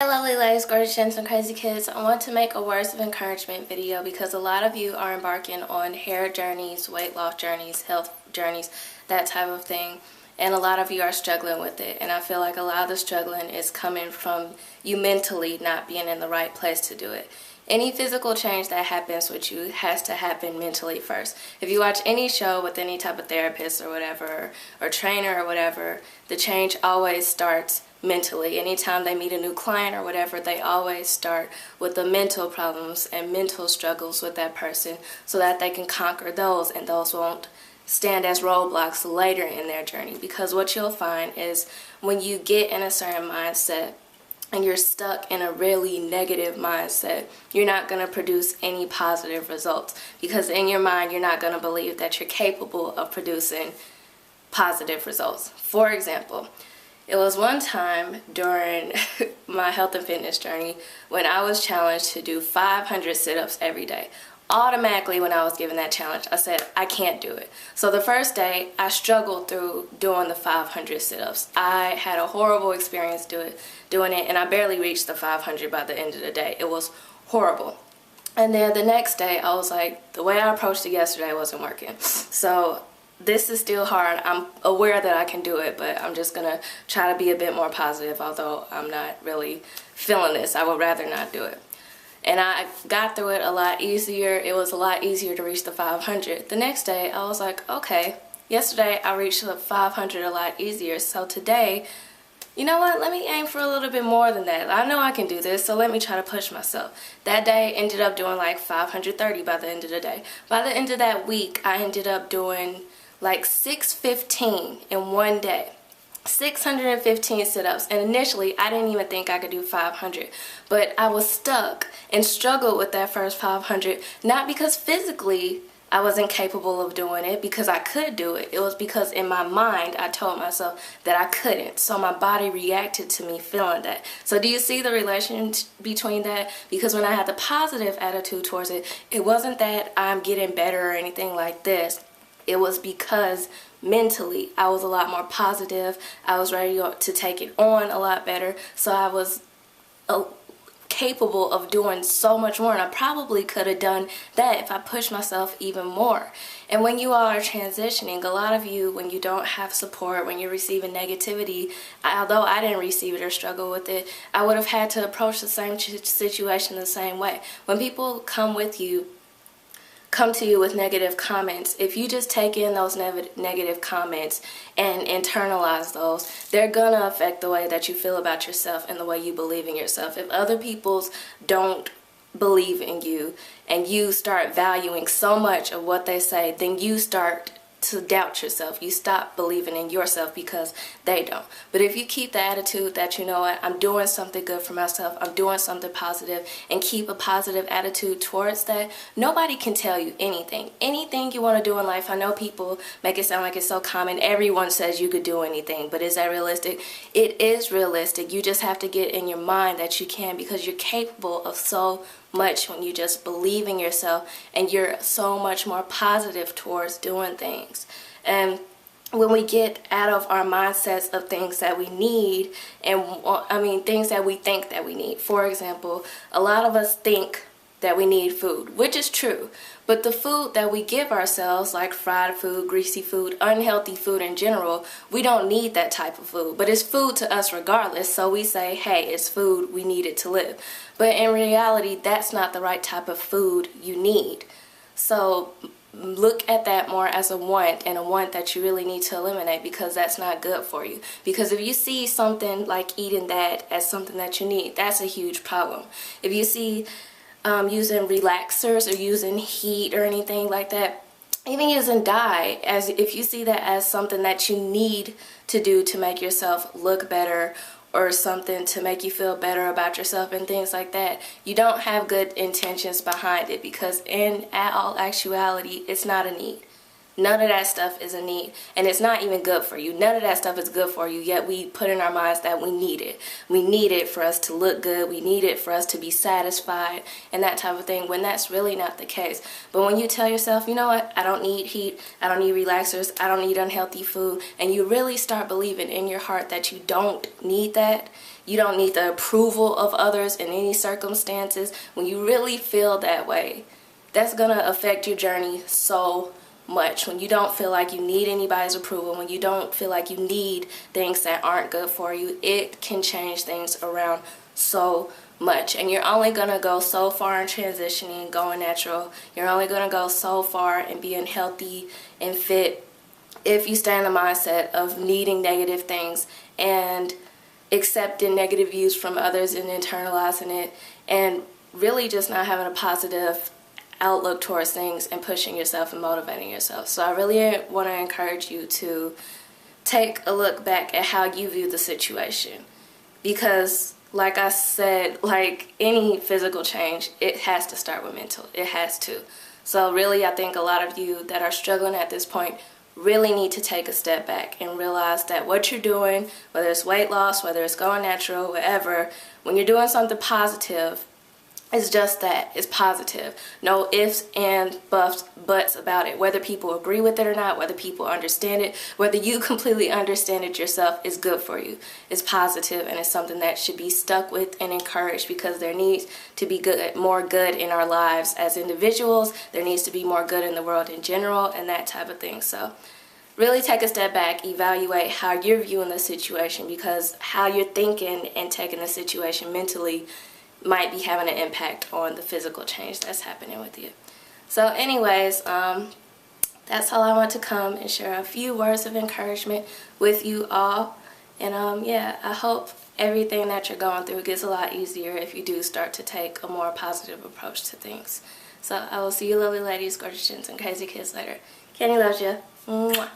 Hi lovely ladies, gorgeous gents, and crazy kids. I want to make a words of encouragement video because a lot of you are embarking on hair journeys, weight loss journeys, health journeys, that type of thing. And a lot of you are struggling with it. And I feel like a lot of the struggling is coming from you mentally not being in the right place to do it. Any physical change that happens with you has to happen mentally first. If you watch any show with any type of therapist or whatever, or trainer or whatever, the change always starts mentally. Anytime they meet a new client or whatever, they always start with the mental problems and mental struggles with that person so that they can conquer those, and those won't stand as roadblocks later in their journey. Because what you'll find is when you get in a certain mindset and you're stuck in a really negative mindset, you're not going to produce any positive results, because in your mind you're not going to believe that you're capable of producing positive results. For example, it was one time during my health and fitness journey when I was challenged to do 500 sit-ups every day. Automatically, when I was given that challenge, I said, I can't do it. So the first day, I struggled through doing the 500 sit-ups. I had a horrible experience doing it, and I barely reached the 500 by the end of the day. It was horrible. And then the next day, I was like, the way I approached it yesterday wasn't working. So this is still hard. I'm aware that I can do it, but I'm just going to try to be a bit more positive, although I'm not really feeling this. I would rather not do it. And I got through it a lot easier. It was a lot easier to reach the 500. The next day, I was like, okay, yesterday I reached the 500 a lot easier. So today, you know what, let me aim for a little bit more than that. I know I can do this, so let me try to push myself. That day ended up doing like 530 by the end of the day. By the end of that week, I ended up doing like 615 in one day. 615 sit-ups, and initially I didn't even think I could do 500, but I was stuck and struggled with that first 500, not because physically I wasn't capable of doing it, because I could do it. It was because in my mind I told myself that I couldn't, so my body reacted to me feeling that. So do you see the relation between that? Because when I had the positive attitude towards it, it wasn't that I'm getting better or anything like this. It was because mentally I was a lot more positive. I was ready to take it on a lot better. So I was capable of doing so much more, and I probably could have done that if I pushed myself even more. And when you all are transitioning, a lot of you, when you don't have support, when you're receiving negativity, although I didn't receive it or struggle with it, I would have had to approach the same situation the same way. When people come to you with negative comments, if you just take in those negative comments and internalize those, they're gonna affect the way that you feel about yourself and the way you believe in yourself. If other people don't believe in you and you start valuing so much of what they say, then you start to doubt yourself. You stop believing in yourself because they don't. But if you keep the attitude that, you know what, I'm doing something good for myself, I'm doing something positive, and keep a positive attitude towards that, nobody can tell you anything. Anything you want to do in life, I know people make it sound like it's so common. Everyone says you could do anything, but is that realistic? It is realistic. You just have to get in your mind that you can, because you're capable of so much when you just believe in yourself and you're so much more positive towards doing things. And when we get out of our mindsets of things that we need, and things that we think that we need. For example, a lot of us think that we need food, which is true, but the food that we give ourselves, like fried food, greasy food, unhealthy food in general, we don't need that type of food, but it's food to us regardless. So we say, hey, it's food, we need it to live. But in reality, that's not the right type of food you need. So look at that more as a want, and a want that you really need to eliminate, because that's not good for you. Because if you see something like eating that as something that you need, that's a huge problem. If you see using relaxers or using heat or anything like that, even using dye, if you see that as something that you need to do to make yourself look better, or something to make you feel better about yourself and things like that, you don't have good intentions behind it, because in all actuality, it's not a need. None of that stuff is a need, and it's not even good for you. None of that stuff is good for you, yet we put in our minds that we need it. We need it for us to look good. We need it for us to be satisfied and that type of thing, when that's really not the case. But when you tell yourself, you know what, I don't need heat, I don't need relaxers, I don't need unhealthy food, and you really start believing in your heart that you don't need that, you don't need the approval of others in any circumstances, when you really feel that way, that's going to affect your journey so much. When you don't feel like you need anybody's approval, when you don't feel like you need things that aren't good for you, it can change things around so much. And you're only going to go so far in transitioning, going natural. You're only going to go so far in being healthy and fit if you stay in the mindset of needing negative things and accepting negative views from others and internalizing it, and really just not having a positive outlook towards things and pushing yourself and motivating yourself. So I really want to encourage you to take a look back at how you view the situation, because like I said, like any physical change, it has to start with mental. It has to. So really, I think a lot of you that are struggling at this point really need to take a step back and realize that what you're doing, whether it's weight loss, whether it's going natural, whatever, when you're doing something positive, it's just that. It's positive. No ifs and buts about it. Whether people agree with it or not, whether people understand it, whether you completely understand it yourself, is good for you. It's positive, and it's something that should be stuck with and encouraged, because there needs to be more good in our lives as individuals. There needs to be more good in the world in general, and that type of thing. So really take a step back, evaluate how you're viewing the situation, because how you're thinking and taking the situation mentally might be having an impact on the physical change that's happening with you. So anyways, that's all I want to come and share a few words of encouragement with you all. And yeah, I hope everything that you're going through gets a lot easier if you do start to take a more positive approach to things. So I will see you lovely ladies, gorgeous gents, and crazy kids later. Kandee loves ya. Mwah.